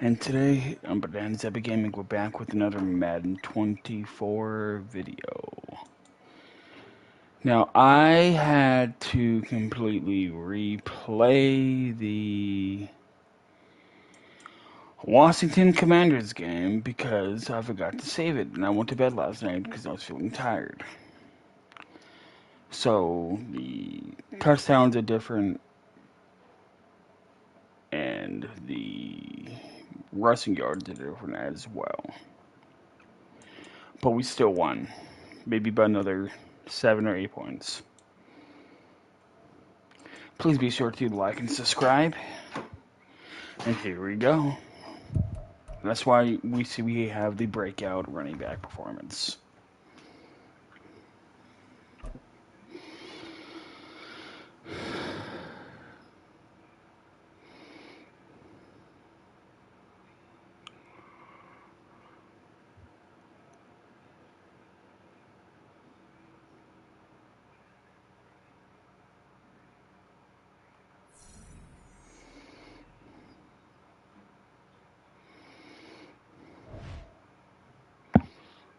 And today on Bananas Epic Gaming, we're back with another Madden 24 video. Now, I had to completely replay the Washington Commanders game because I forgot to save it, and I went to bed last night because I was feeling tired. So, the touchdowns are different, and the rushing yards are different as well. But we still won. Maybe by another 7 or 8 points. Please be sure to like and subscribe. And here we go. That's why we have the breakout running back performance.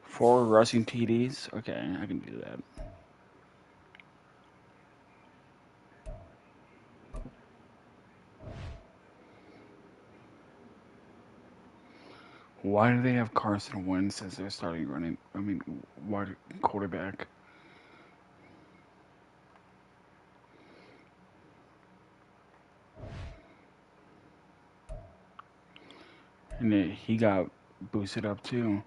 Four rushing TDs. Okay, I can do that. Why do they have Carson Wentz as their starting running? Why quarterback? And he got boosted up too.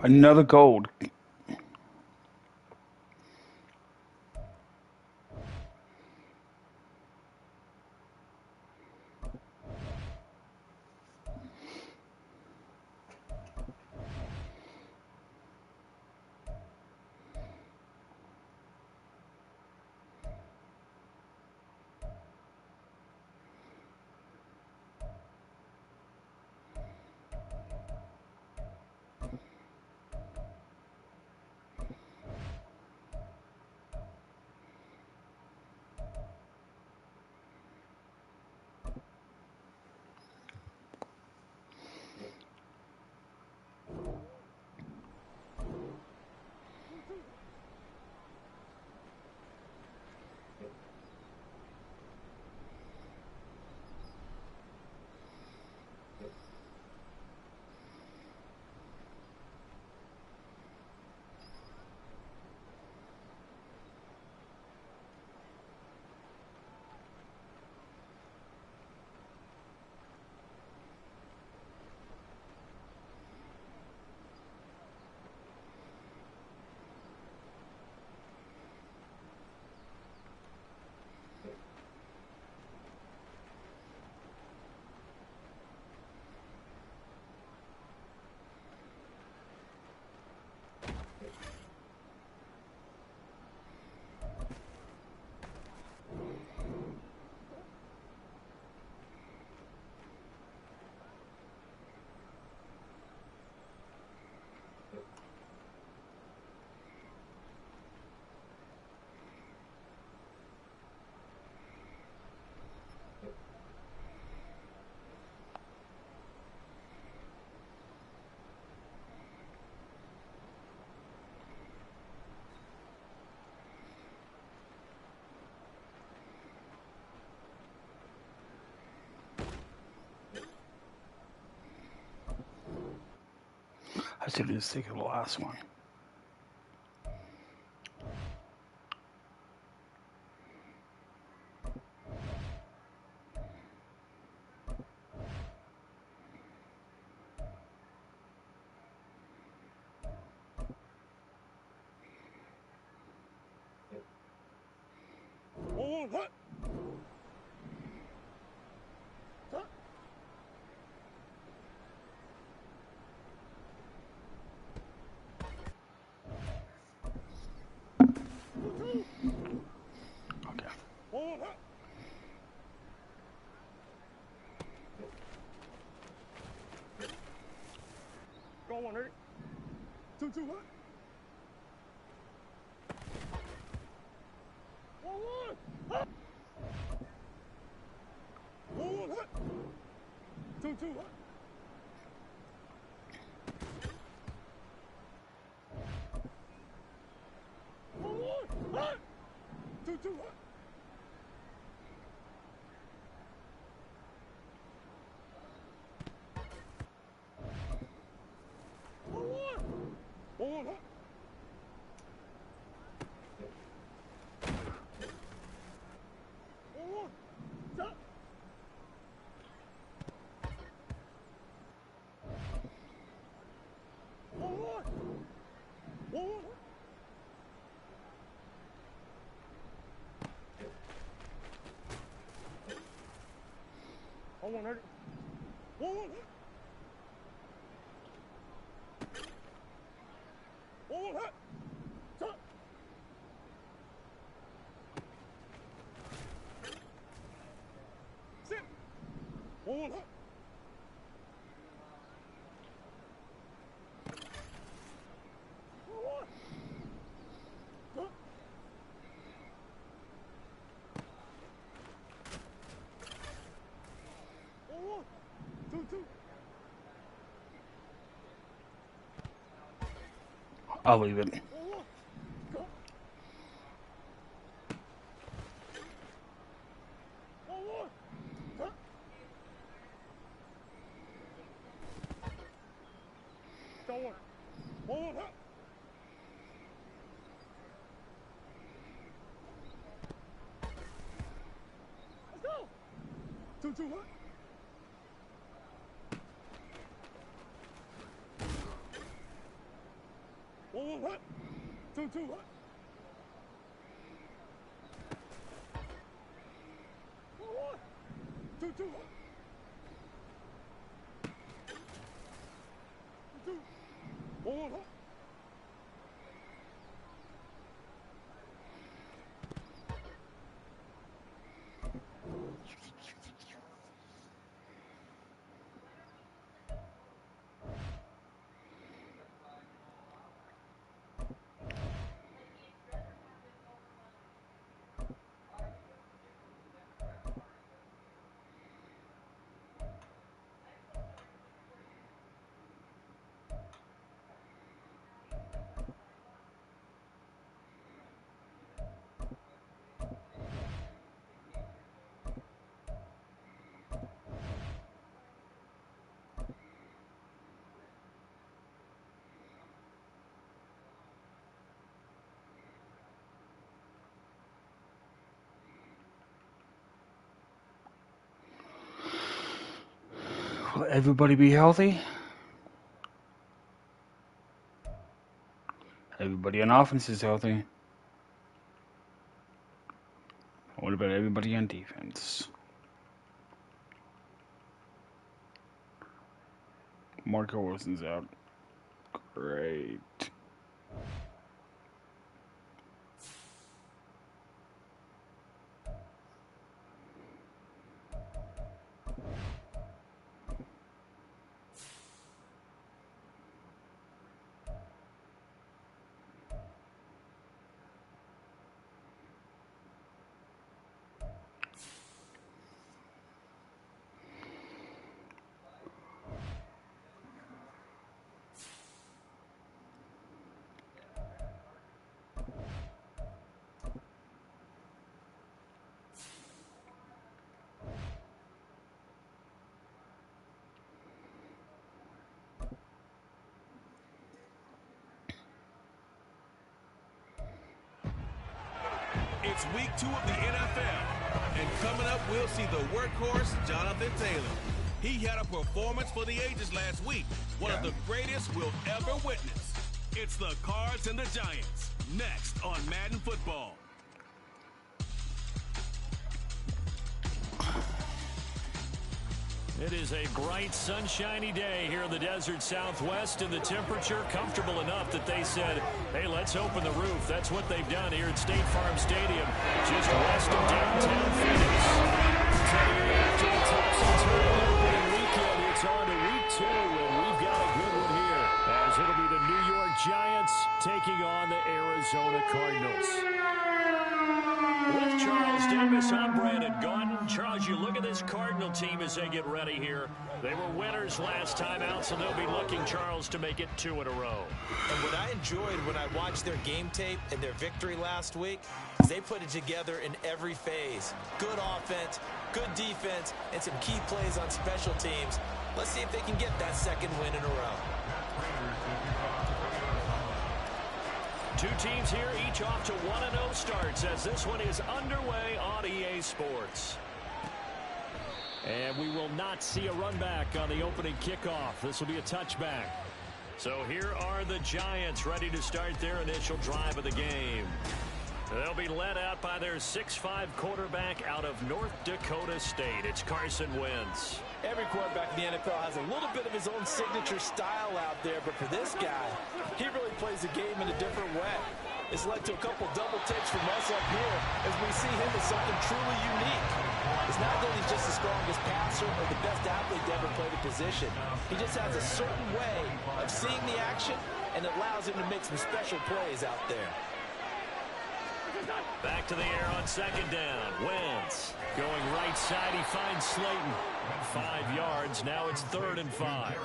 Another gold. I should just think of the last one. I'll leave it. Will everybody be healthy? Everybody on offense is healthy. What about everybody on defense? Marco Wilson's out. Great. It's week 2 of the NFL. And coming up, we'll see the workhorse, Jonathan Taylor. He had a performance for the ages last week. One of the greatest we'll ever witness. It's the Cards and the Giants. Next on Madden Football. It is a bright, sunshiny day here in the desert Southwest, and the temperature comfortable enough that they said, hey, let's open the roof. That's what they've done here at State Farm Stadium, just west of downtown Phoenix. Today, after the topsy-turvy opening weekend, it's on to week 2, and we've got a good one here, as it'll be the New York Giants taking on the Arizona Cardinals. With Charles Davis, I'm Brandon Gaudin. Charles, you look at this Cardinal team as they get ready here. They were winners last time out, so they'll be looking, Charles, to make it 2 in a row. And what I enjoyed when I watched their game tape and their victory last week is they put it together in every phase. Good offense, good defense, and some key plays on special teams. Let's see if they can get that second win in a row. Two teams here, each off to 1-0 starts as this one is underway on EA Sports. And we will not see a run back on the opening kickoff. This will be a touchback. So here are the Giants ready to start their initial drive of the game. They'll be led out by their 6'5" quarterback out of North Dakota State. It's Carson Wentz. Every quarterback in the NFL has a little bit of his own signature style out there, but for this guy, he really plays the game in a different way. It's led to a couple double takes from us up here as we see him as something truly unique. It's not that he's just the strongest passer or the best athlete to ever play the position. He just has a certain way of seeing the action, and it allows him to make some special plays out there. Back to the air on second down. Wentz going right side. He finds Slayton. 5 yards. Now it's 3rd and 5.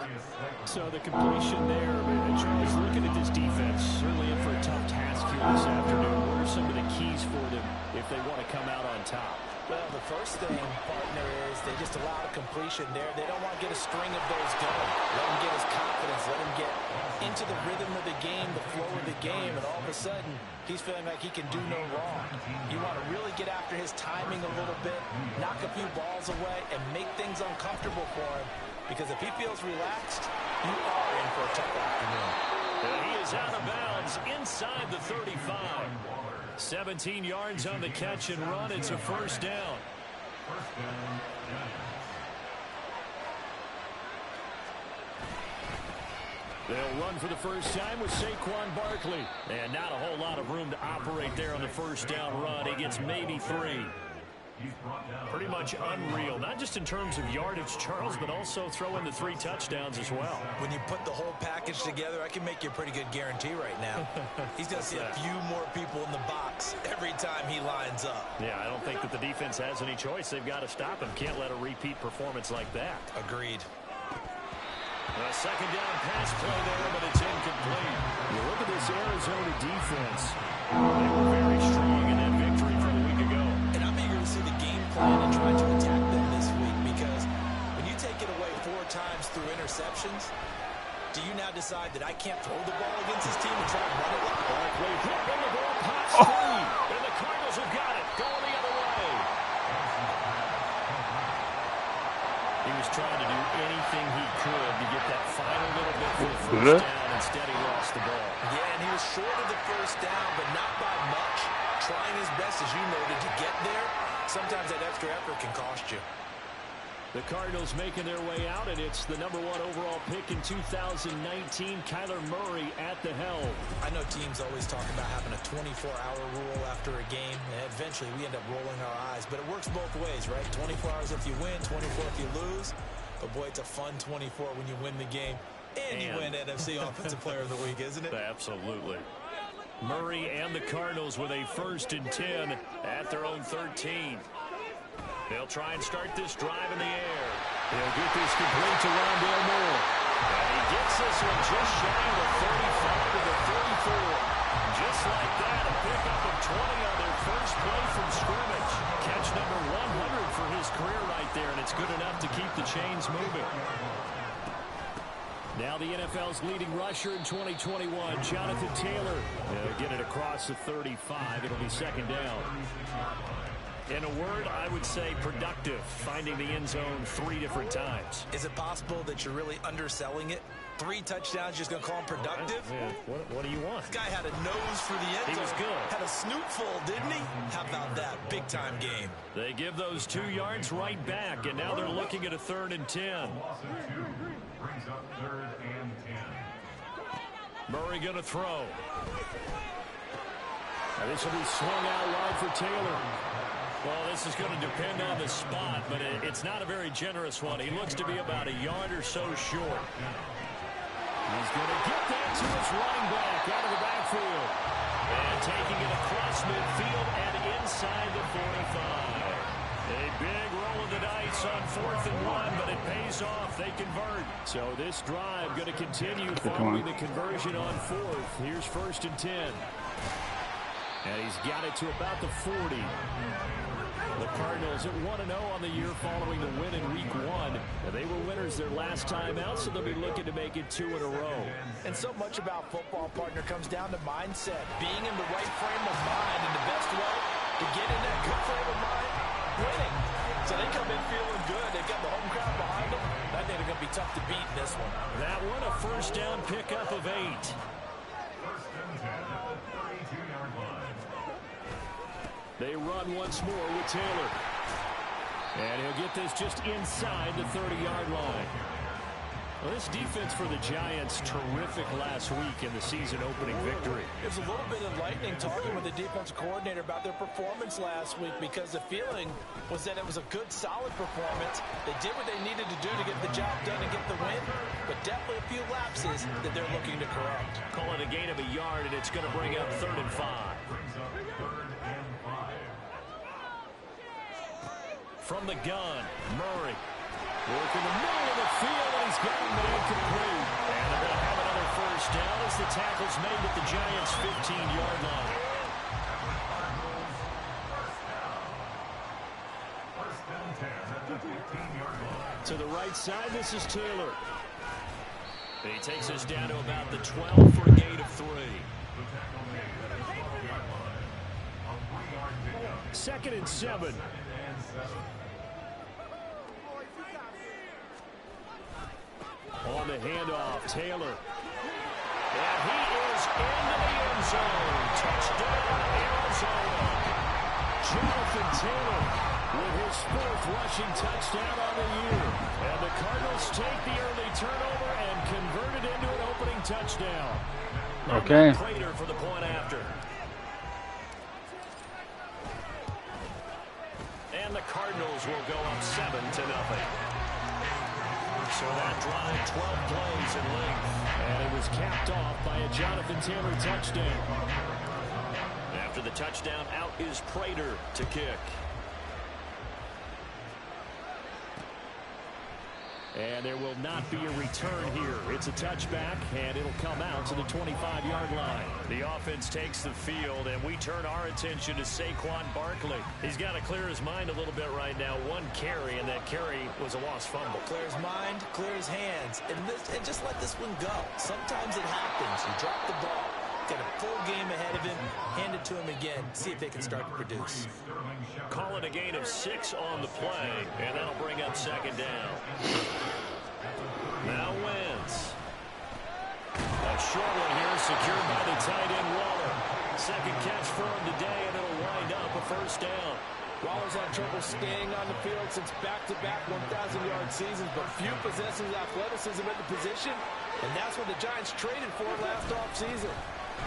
So the completion there. Charles, looking at this defense, certainly in for a tough task here this afternoon. What are some of the keys for them if they want to come out on top? Well, the first thing, partner, is they just allow a completion there. They don't want to get a string of those going. Let him get his confidence. Let him get into the rhythm of the game, the flow of the game, and all of a sudden, he's feeling like he can do no wrong. You want to really get after his timing a little bit, knock a few balls away, and make things uncomfortable for him. Because if he feels relaxed, you are in for a tough afternoon. And he is out of bounds inside the 35. 17 yards on the catch and run. It's a first down. They'll run for the first time with Saquon Barkley. And not a whole lot of room to operate there on the first down run. He gets maybe 3. Pretty much unreal, not just in terms of yardage, Charles, but also throw in the 3 touchdowns as well. When you put the whole package together, I can make you a pretty good guarantee right now. He's going to see a few more people in the box every time he lines up. Yeah, I don't think that the defense has any choice. They've got to stop him. Can't let a repeat performance like that. Agreed. A second down pass play there, but it's incomplete. You look at this Arizona defense. They were very strong in that victory from a week ago. And I'm eager to see the game plan and try to attack them this week, because when you take it away 4 times through interceptions, do you now decide that I can't throw the ball against this team and try to run it like Barkley hit the ball, pops free, and the Cardinals have got it, going the other way. He was trying to do anything he could to get that final little bit for the first down. Instead, he lost the ball. Yeah, and he was short of the first down, but not by much. Trying his best, as you noted, to get there. Sometimes that extra effort can cost you. The Cardinals making their way out, and it's the #1 overall pick in 2019, Kyler Murray at the helm. I know teams always talk about having a 24-hour rule after a game, and eventually we end up rolling our eyes. But it works both ways, right? 24 hours if you win, 24 if you lose. But, boy, it's a fun 24 when you win the game. And you win NFC Offensive Player of the Week, isn't it? Absolutely. Murray and the Cardinals with a 1st and 10 at their own 13. They'll try and start this drive in the air. They'll get this complete to Rondale Moore. And he gets this one just shy of the 35 to the 34. Just like that, a pickup of 20 on their first play from scrimmage. Catch number 100 for his career right there, and it's good enough to keep the chains moving. Now the NFL's leading rusher in 2021, Jonathan Taylor. They'll get it across the 35. It'll be second down. In a word, I would say productive, finding the end zone 3 different times. Is it possible that you're really underselling it? 3 touchdowns, just going to call him productive? Yeah. What do you want? This guy had a nose for the end zone. He was good. Had a snootful, didn't he? How about that? Big-time game. They give those 2 yards right back, and now they're looking at a 3rd and 10. Murray going to throw. Now this will be swung out wide for Taylor. Well, this is going to depend on the spot, but it's not a very generous one. He looks to be about a yard or so short. He's going to get that to his running back out of the backfield. And taking it across midfield and inside the 45. A big roll of the dice on 4th and 1, but it pays off. They convert. So this drive going to continue following the conversion on 4th. Here's 1st and 10. And he's got it to about the 40. The Cardinals at 1-0 on the year following the win in Week 1. They were winners their last time out, so they'll be looking to make it 2 in a row. And so much about football, partner, comes down to mindset. Being in the right frame of mind, and the best way to get in that good frame of mind, winning. So they come in feeling good. They've got the home crowd behind them. I think they're going to be tough to beat in this one. That one, a 1st down pickup of 8. They run once more with Taylor. And he'll get this just inside the 30-yard line. Well, this defense for the Giants, terrific last week in the season-opening victory. It was a little bit enlightening talking with the defensive coordinator about their performance last week, because the feeling was that it was a good, solid performance. They did what they needed to do to get the job done and get the win, but definitely a few lapses that they're looking to correct. Call it a gain of a yard, and it's going to bring up 3rd and 5. From the gun, Murray. Working the middle of the field, and he's got a man complete. And they're going to have another 1st down as the tackle's made at the Giants' 15-yard line. To the right side, this is Taylor. He takes us down to about the 12 for a gain of 3. 2nd and 7. On the handoff, Taylor. And he is into the end zone. Touchdown, Arizona. Jonathan Taylor with his 4th rushing touchdown on the year. And the Cardinals take the early turnover and convert it into an opening touchdown. Okay. Prater for the point after. And the Cardinals will go up 7-0. So that drive, 12 plays in length. And it was capped off by a Jonathan Taylor touchdown. After the touchdown, out is Prater to kick. And there will not be a return here. It's a touchback, and it'll come out to the 25-yard line. The offense takes the field, and we turn our attention to Saquon Barkley. He's got to clear his mind a little bit right now. 1 carry, and that carry was a lost fumble. Clear his mind, clear his hands, and just let this one go. Sometimes it happens. You drop the ball. Got a full game ahead of him. Hand it to him again. See if they can start to produce. Call it a gain of 6 on the play, and that'll bring up 2nd down. Now Wentz. A short one here, secured by the tight end Waller. 2nd catch for him today, and it'll wind up a 1st down. Waller's had trouble staying on the field since back-to-back 1,000-yard seasons, but few possess his athleticism at the position, and that's what the Giants traded for last offseason.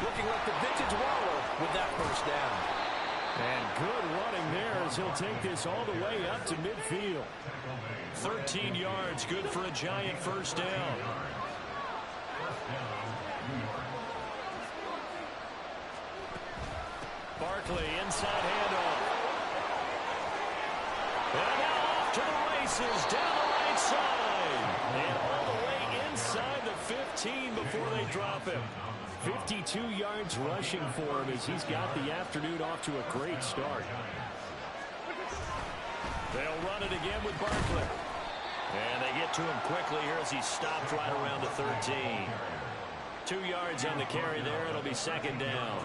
Looking like the vintage Waller with that 1st down. And good running there as he'll take this all the way up to midfield. 13 yards, good for a Giant 1st down. Barkley, inside handoff. And now off to the races, down the right side. And all the way inside the 15 before they drop him. 52 yards rushing for him as he's got the afternoon off to a great start. They'll run it again with Barkley. And they get to him quickly here as he stopped right around the 13. 2 yards on the carry there. It'll be second down.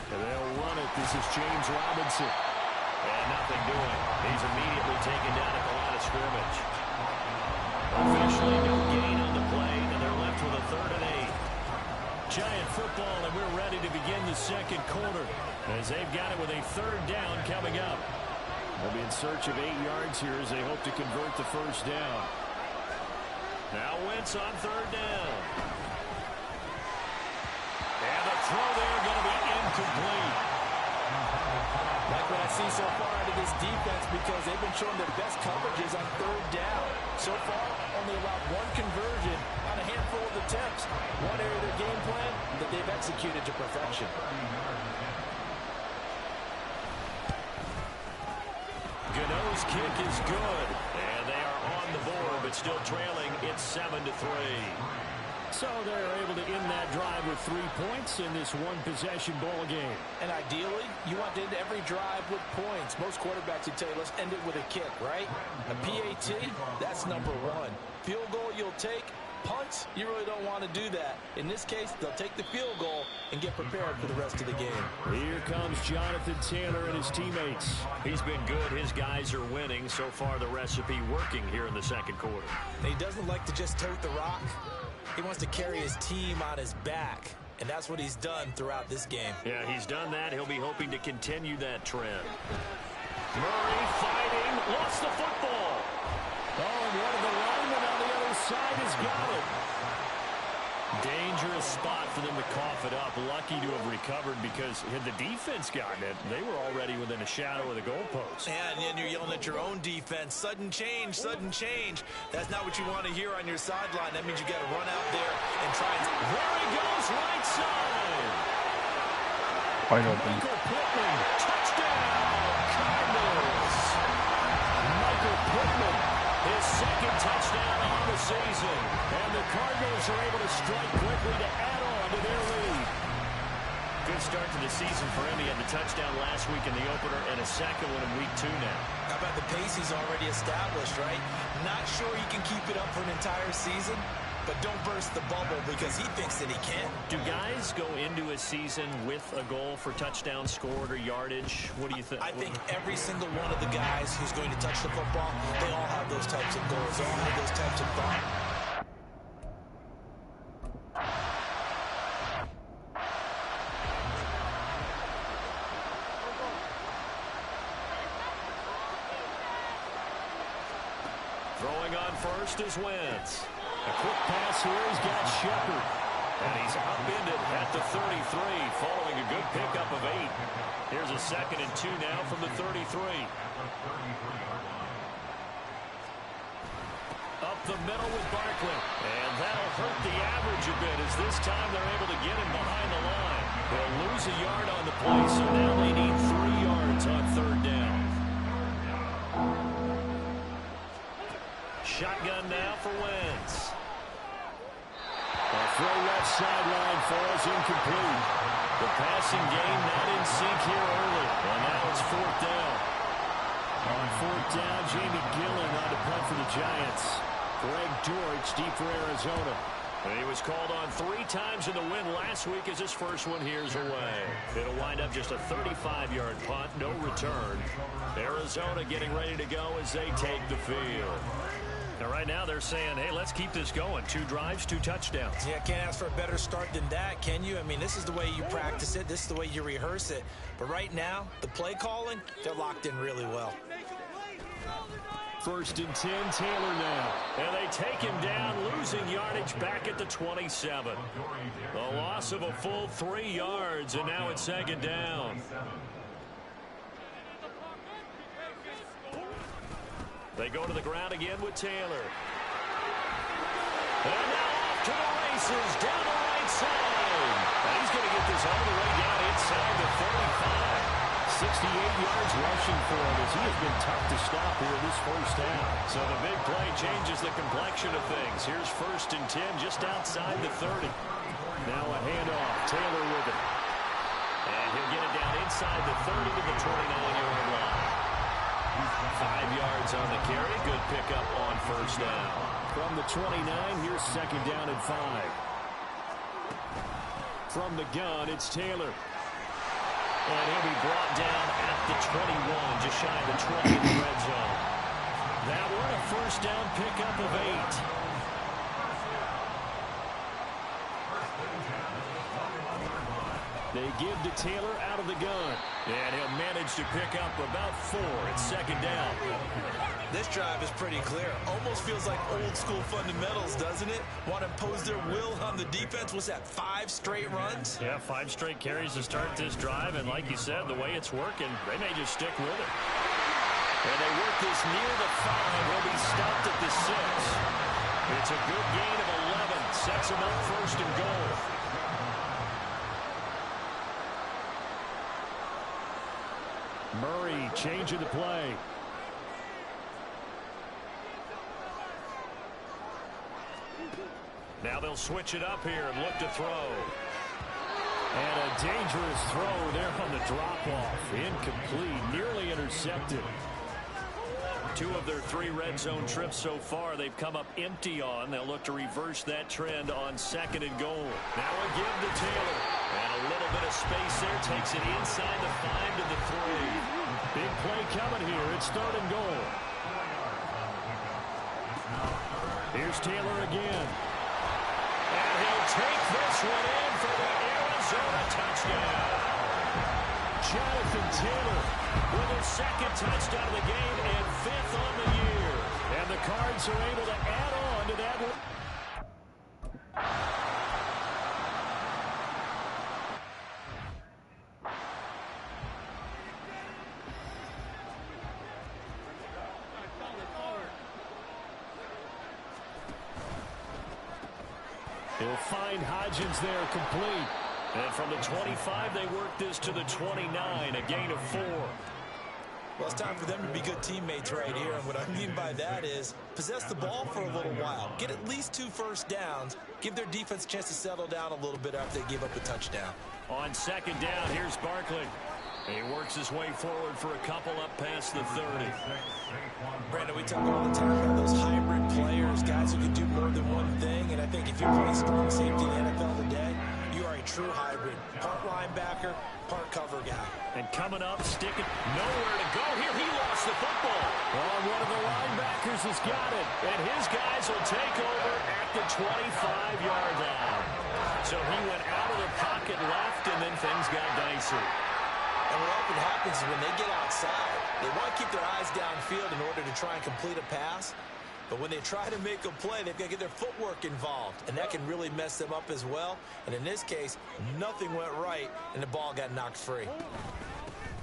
And they'll run it. This is James Robinson. And nothing doing. He's immediately taken down at the line of scrimmage. Officially no gain on the play, and they're left with a 3rd and 8. Giant football, and we're ready to begin the second quarter as they've got it with a 3rd down coming up. They'll be in search of 8 yards here as they hope to convert the first down. Now Wentz on 3rd down. And the throw there going to be incomplete. Like what I see so far out of this defense, because they've been showing their best coverages on 3rd down. So far, only allowed 1 conversion on a handful of attempts. One area of their game plan that they've executed to perfection. Gano's kick is good, and they are on the board, but still trailing. It's 7-3. So they're able to end that drive with 3 points in this one-possession ball game. And ideally, you want to end every drive with points. Most quarterbacks would tell you, let's end it with a kick, right? A PAT, that's number 1. Field goal you'll take. Punts, you really don't want to do that. In this case, they'll take the field goal and get prepared for the rest of the game. Here comes Jonathan Taylor and his teammates. He's been good. His guys are winning. So far, the recipe working here in the second quarter. And he doesn't like to just tote the rock. He wants to carry his team on his back, and that's what he's done throughout this game. Yeah, he's done that. He'll be hoping to continue that trend. Murray fighting, lost the football. Oh, and one of the linemen on the other side has got it. Dangerous spot for them to cough it up. Lucky to have recovered because had the defense gotten it, they were already within a shadow of the goalpost. Yeah, and then you're yelling at your own defense. Sudden change, sudden change. That's not what you want to hear on your sideline. That means you got to run out there and try and... There he goes, right side. Wide open. Michael Pittman, touchdown, Cardinals. Michael Pittman, his 2nd touchdown on the season. And the Cardinals are able to strike quickly to add on to their lead. Good start to the season for him. He had the touchdown last week in the opener and a second one in week 2 now. How about the pace he's already established, right? Not sure he can keep it up for an entire season, but don't burst the bubble because he thinks that he can. Do guys go into a season with a goal for touchdown scored or yardage? What do you think? I think every single one of the guys who's going to touch the football, they all have those types of goals. They all have those types of thoughts. Throwing on first is Wentz. A quick pass here. He's got Shepard. And he's upended at the 33, following a good pickup of 8. Here's a 2nd and 2 now from the 33. Up the middle with Barkley. And that'll hurt the average a bit as this time they're able to get him behind the line. They'll lose a yard on the play, so now they need 3 yards on 3rd down. Shotgun now for Wentz. A throw left sideline falls incomplete. The passing game not in sync here early. And now it's 4th down. On 4th down, Jamie Gillen on to punt for the Giants. Greg Dortch deep for Arizona. And he was called on 3 times in the win last week as his first one here's away. It'll wind up just a 35-yard punt, no return. Arizona getting ready to go as they take the field. Now, right now, they're saying, hey, let's keep this going. 2 drives, 2 touchdowns. Yeah, can't ask for a better start than that, can you? I mean, this is the way you practice it. This is the way you rehearse it. But right now, the play calling, they're locked in really well. 1st and 10, Taylor now. And they take him down, losing yardage back at the 27. A loss of a full 3 yards, and now it's 2nd down. They go to the ground again with Taylor. And now off to the races, down the right side. And he's going to get this all the way down inside the 35. 68 yards rushing for him as he has been tough to stop here in this first half. So the big play changes the complexion of things. Here's 1st and 10 just outside the 30. Now a handoff. Taylor with it. And he'll get it down inside the 30 to the 29-yard line. 5 yards on the carry. Good pickup on first down. From the 29, here's second down and 5. From the gun, it's Taylor. And he'll be brought down at the 21, just shy of the 20 in the red zone. That one, a first down pickup of 8. They give to Taylor out of the gun. And he'll manage to pick up about 4 at second down. This drive is pretty clear. Almost feels like old school fundamentals, doesn't it? Want to impose their will on the defense. What's that, 5 straight runs? Yeah, 5 straight carries to start this drive. And like you said, the way it's working, they may just stick with it. And they work this near the 5. Will be stopped at the 6. It's a good gain of 11. Sets them up first and goal. Murray changing the play. Now they'll switch it up here and look to throw. And a dangerous throw there on the drop-off. Incomplete, nearly intercepted. 2 of their 3 red zone trips so far they've come up empty on. They'll look to reverse that trend on second and goal. Now a give to Taylor. And a little bit of space there. Takes it inside the 5 to the 3. Big play coming here. It's third and goal. Here's Taylor again. And he'll take this one in for the Arizona touchdown. Jonathan Taylor with his 2nd touchdown of the game and 5th on the year. And the Cards are able to add on to that one. He'll find Hodgins there complete. And from the 25, they work this to the 29, a gain of 4. Well, it's time for them to be good teammates right here. And what I mean by that is possess the ball for a little while. Get at least 2 first downs. Give their defense a chance to settle down a little bit after they give up a touchdown. On second down, here's Barkley. He works his way forward for a couple up past the 30. Brandon, we talk all the time about those hybrid players, guys who can do more than one thing. And I think if you're playing strong safety in the NFL today, you are a true hybrid. Part linebacker, part cover guy. And coming up, sticking nowhere to go here. He lost the football. Oh, one of the linebackers has got it. And his guys will take over at the 25-yard line. So he went out of the pocket left, and then things got dicey. And what often happens is when they get outside, they want to keep their eyes downfield in order to try and complete a pass. But when they try to make a play, they've got to get their footwork involved. And that can really mess them up as well. And in this case, nothing went right, and the ball got knocked free.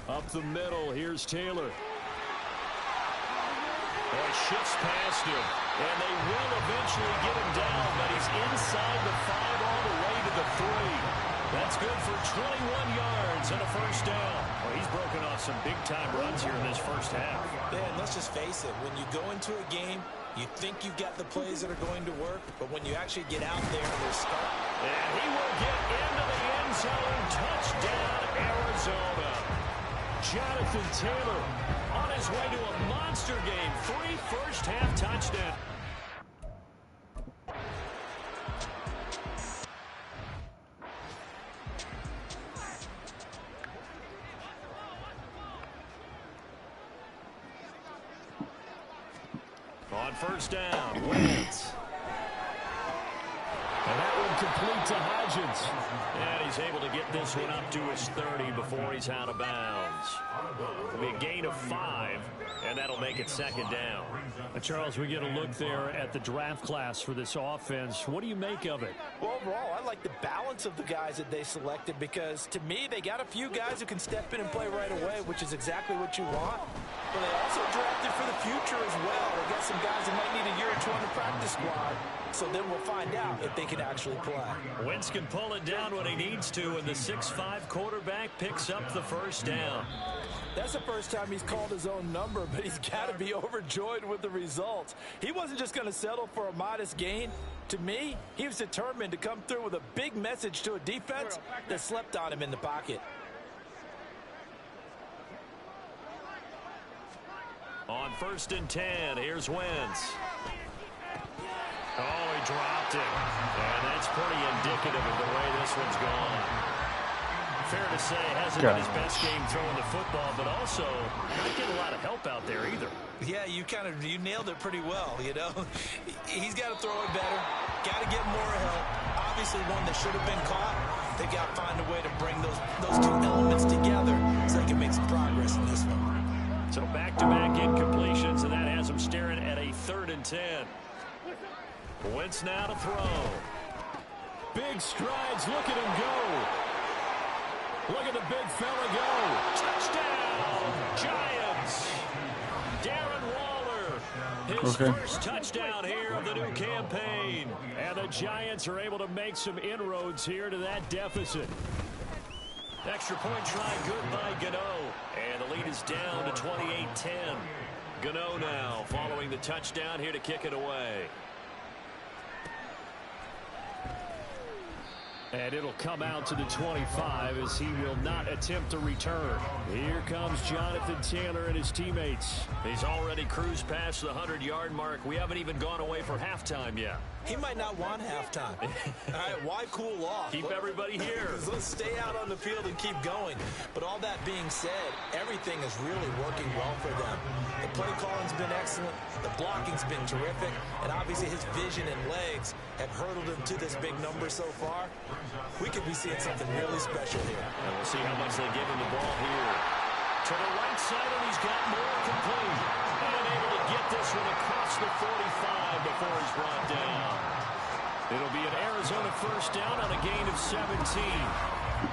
Up the middle, here's Taylor. And shifts past him. And they will eventually get him down, but he's inside the 5 all the way to the 3. That's good for 21 yards and a first down. Well, he's broken off some big-time runs here in this first half. Yeah, and let's just face it. When you go into a game, you think you've got the plays that are going to work, but when you actually get out there and they start. And he will get into the end zone. Touchdown, Arizona. Jonathan Taylor on his way to a monster game. 3 first-half touchdowns. On first down, Wentz. And that one complete to Hodgins. And he's able to get this one up to his 30 before he's out of bounds. It'll be a gain of 5, and that'll make it second down. Charles, we get a look there at the draft class for this offense. What do you make of it? Well, overall, I like the balance of the guys that they selected because, to me, they got a few guys who can step in and play right away, which is exactly what you want. But they also drafted for the future as well. They got some guys that might need a year or 2 on the practice squad. So then we'll find out if they can actually play. Wentz can pull it down when he needs to, and the 6'5" quarterback picks up the first down. That's the first time he's called his own number, but he's got to be overjoyed with the results. He wasn't just going to settle for a modest gain. To me, he was determined to come through with a big message to a defense that slept on him in the pocket. 1st and 10. Here's Wentz. Oh, he dropped it. And that's pretty indicative of the way this one's gone. Fair to say, hasn't been his best game throwing the football, but also not getting a lot of help out there either. Yeah, you nailed it pretty well, you know. He's got to throw it better, got to get more help. Obviously one that should have been caught. They've got to find a way to bring those two elements together so they can make some progress in this one. So back-to-back incompletions, and that has them staring at a 3rd and 10. Wentz now to throw. Big strides, look at him go. Look at the big fella go. Touchdown, Giants. Darren Waller, his first touchdown here of the new campaign. And the Giants are able to make some inroads here to that deficit. Extra point try good by Gano. And the lead is down to 28-10. Gano now following the touchdown here to kick it away. And it'll come out to the 25 as he will not attempt to return. Here comes Jonathan Taylor and his teammates. He's already cruised past the 100-yard mark. We haven't even gone away for halftime yet. He might not want halftime. All right, why cool off? Keep everybody here. Let's stay out on the field and keep going. But all that being said, everything is really working well for them. The play calling's been excellent. The blocking's been terrific. And obviously his vision and legs have hurdled him to this big number so far. We could be seeing something really special here. And we'll see how much they give him the ball here. To the right side, and he's got more complete. And able to get this one across the 45 before he's brought down. It'll be an Arizona first down on a gain of 17.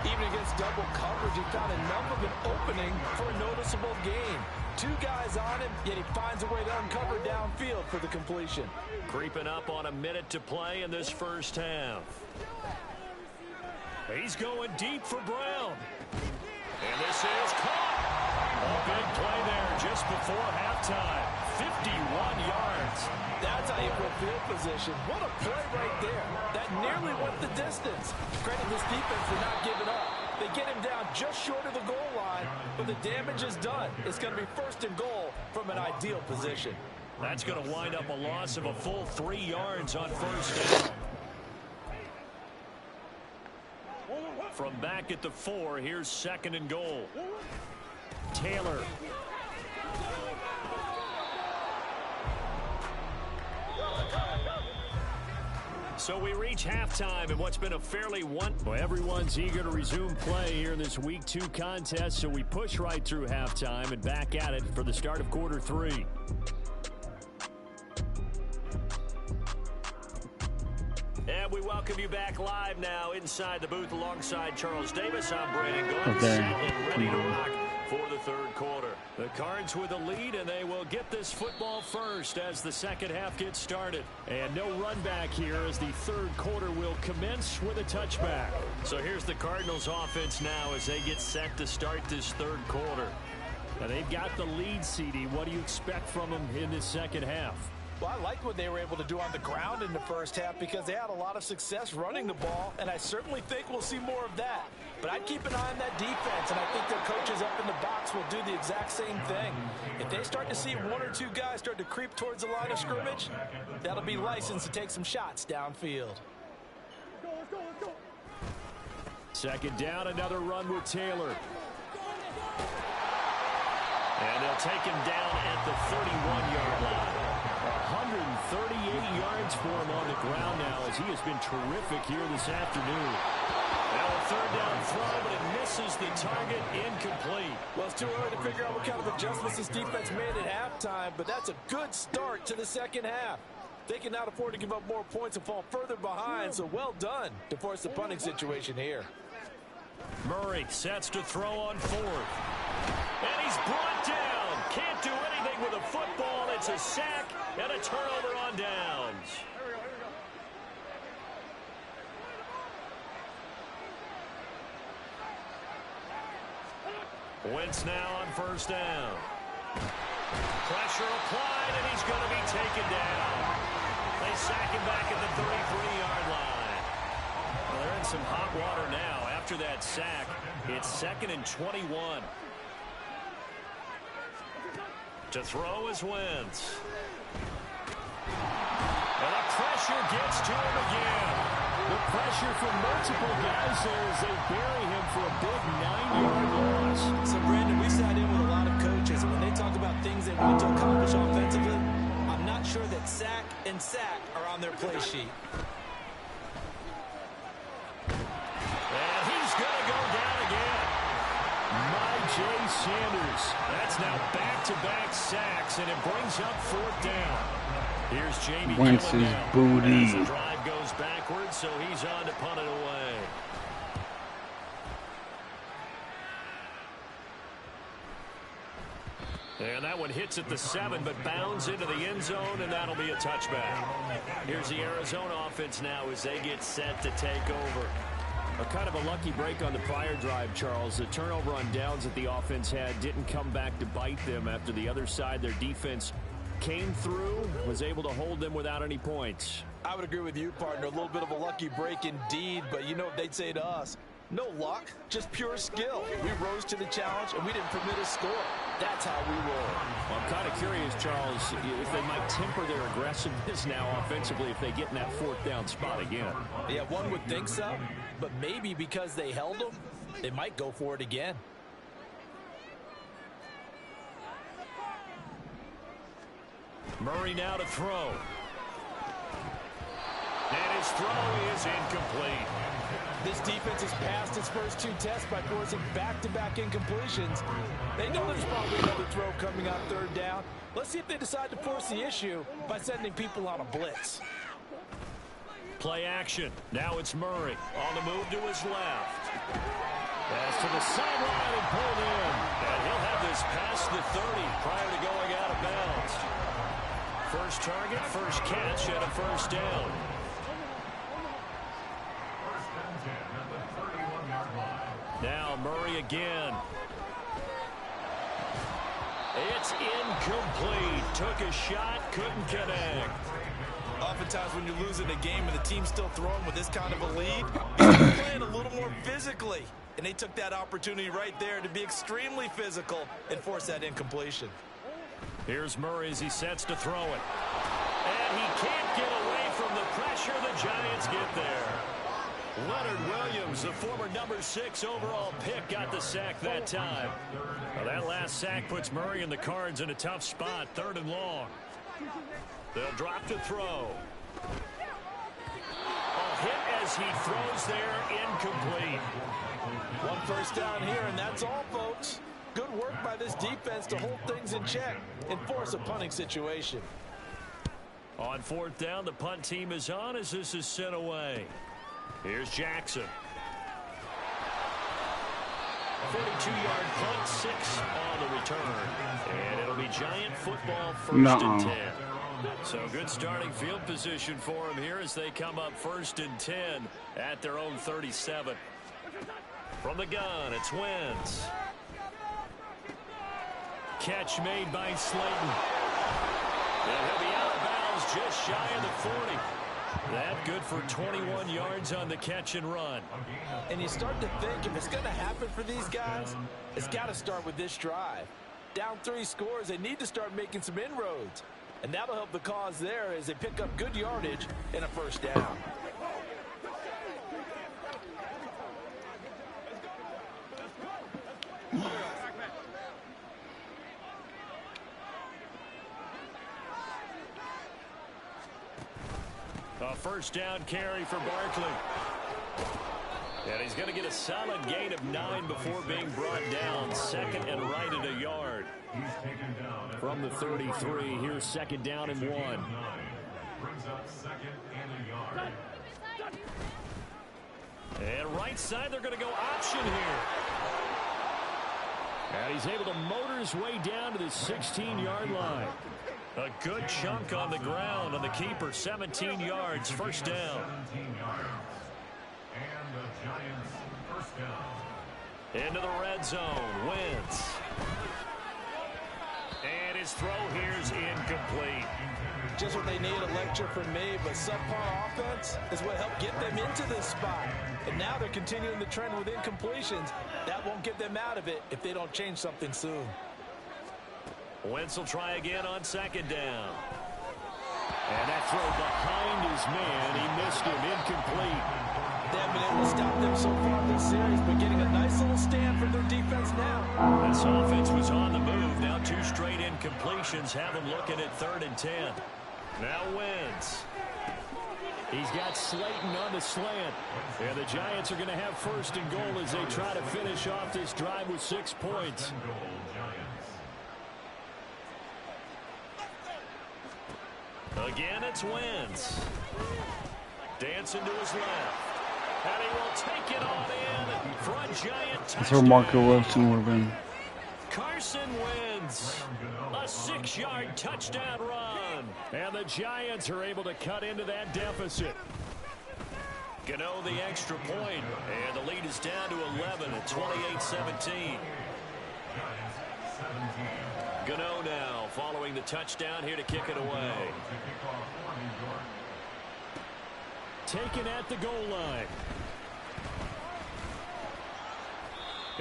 Even against double coverage, he found enough of an opening for a noticeable gain. 2 guys on him, yet he finds a way to uncover downfield for the completion. Creeping up on a minute to play in this first half. He's going deep for Brown. And this is caught. A big play there just before halftime. 51 yards. That's how you put field position. What a play right there. That nearly went the distance. Credit this defense for not giving up. They get him down just short of the goal line, but the damage is done. It's going to be 1st and goal from an ideal position. That's going to wind up a loss of a full 3 yards on first down. From back at the 4, here's 2nd and goal. Taylor. So we reach halftime in what's been a fairly Well, everyone's eager to resume play here in this Week 2 contest, so we push right through halftime and back at it for the start of quarter 3. And we welcome you back live now inside the booth alongside Charles Davis. I'm Brandon Glenn, set and ready to rock for the 3rd quarter. The Cards with a lead, and they will get this football first as the second half gets started. And no run back here as the 3rd quarter will commence with a touchback. So here's the Cardinals offense now as they get set to start this 3rd quarter. Now they've got the lead, CD. What do you expect from them in this second half? Well, I liked what they were able to do on the ground in the first half because they had a lot of success running the ball, and I certainly think we'll see more of that. But I'd keep an eye on that defense, and I think their coaches up in the box will do the exact same thing. If they start to see 1 or 2 guys start to creep towards the line of scrimmage, that'll be licensed to take some shots downfield. Second down, another run with Taylor. And they'll take him down at the 31-yard line. 138 yards for him on the ground now as he has been terrific here this afternoon. Now a 3rd down throw, but it misses the target, incomplete. Well, it's too early to figure out what kind of adjustments this defense made at halftime, but that's a good start to the second half. They cannot afford to give up more points and fall further behind, so well done to force the punting situation here. Murray sets to throw on 4th. And he's brought down. Can't do anything with a football. It's a sack and a turnover on downs. Wentz now on first down. Pressure applied, and he's going to be taken down. They sack him back at the 33-yard line. Well, they're in some hot water now. After that sack, it's 2nd and 21. To throw is Wentz. And the pressure gets to him again. The pressure from multiple guys there as they bury him for a big 9-yard loss. So, Brandon, we sat in with a lot of coaches, and when they talk about things they want to accomplish offensively, I'm not sure that sack and sack are on their play sheet. And he's going to go down again. Jay Sanders. That's now back-to-back sacks, and it brings up 4th down. Here's Jamie Wentz's booty. As the drive goes backwards, so he's on to punt it away. And that one hits at the 7, but bounds into the end zone, and that'll be a touchback. Here's the Arizona offense now as they get set to take over. A kind of a lucky break on the prior drive, Charles. The turnover on downs that the offense had didn't come back to bite them after the other side. Their defense came through, was able to hold them without any points. I would agree with you, partner. A little bit of a lucky break indeed, but you know what they'd say to us? No luck, just pure skill. We rose to the challenge, and we didn't permit a score. That's how we roll. Well, I'm kind of curious, Charles, if they might temper their aggressiveness now offensively if they get in that 4th down spot again. Yeah, one would think so, but maybe because they held them, they might go for it again. Murray now to throw. And his throw is incomplete. This defense has passed its first 2 tests by forcing back-to-back incompletions. They know there's probably another throw coming on 3rd down. Let's see if they decide to force the issue by sending people on a blitz. Play action. Now it's Murray on the move to his left. Pass to the sideline and pulled in. And he'll have this past the 30 prior to going out of bounds. First target, first catch, and a 1st down. Now Murray again. It's incomplete. Took a shot, couldn't connect. Oftentimes when you're losing a game and the team's still throwing with this kind of a lead, you're playing a little more physically. And they took that opportunity right there to be extremely physical and force that incompletion. Here's Murray as he sets to throw it. And he can't get away from the pressure. The Giants get there. Leonard Williams, the former number 6 overall pick, got the sack that time. Well, that last sack puts Murray and the Cards in a tough spot, 3rd and long. They'll drop to throw. A hit as he throws there, incomplete. 1 first down here, and that's all, folks. Good work by this defense to hold things in check and force a punting situation. On 4th down, the punt team is on as this is sent away. Here's Jackson. 42-yard punt, 6 on the return. And it'll be Giant football 1st and 10. So good starting field position for him here as they come up 1st and 10 at their own 37. From the gun, it's Wentz. Catch made by Slayton. And he'll be out of bounds just shy of the 40. That good for 21 yards on the catch and run. And you start to think if it's going to happen for these guys, it's got to start with this drive. Down 3 scores, they need to start making some inroads. And that'll help the cause there as they pick up good yardage and a 1st down. A 1st down carry for Barkley. And he's going to get a solid gain of 9 before being brought down. 2nd and right at a yard. From the 33, here's 2nd down and 1. And right side, they're going to go option here. And he's able to motor his way down to the 16-yard line. A good chunk on the ground on the keeper, 17 yards, 1st down. Into the red zone, Wentz. And his throw here's incomplete. Just what they need, a lecture from me, but subpar offense is what helped get them into this spot. And now they're continuing the trend with incompletions. That won't get them out of it if they don't change something soon. Wentz will try again on second down. And that throw behind his man. He missed him. Incomplete. They haven't been able to stop them so far this series, but getting a nice little stand from their defense now. This offense was on the move. Now 2 straight incompletions have them looking at 3rd and 10. Now Wentz. He's got Slayton on the slant. And the Giants are going to have 1st and goal as they try to finish off this drive with 6 points. Again, it's Wentz. Dancing to his left. And he will take it on in for a Giant touchdown. That's where Marco Wilson would have been. Carson Wentz, a 6-yard touchdown run. And the Giants are able to cut into that deficit. Gano the extra point, and the lead is down to 11 at 28-17. Gano now following the touchdown here to kick it away. Taken at the goal line.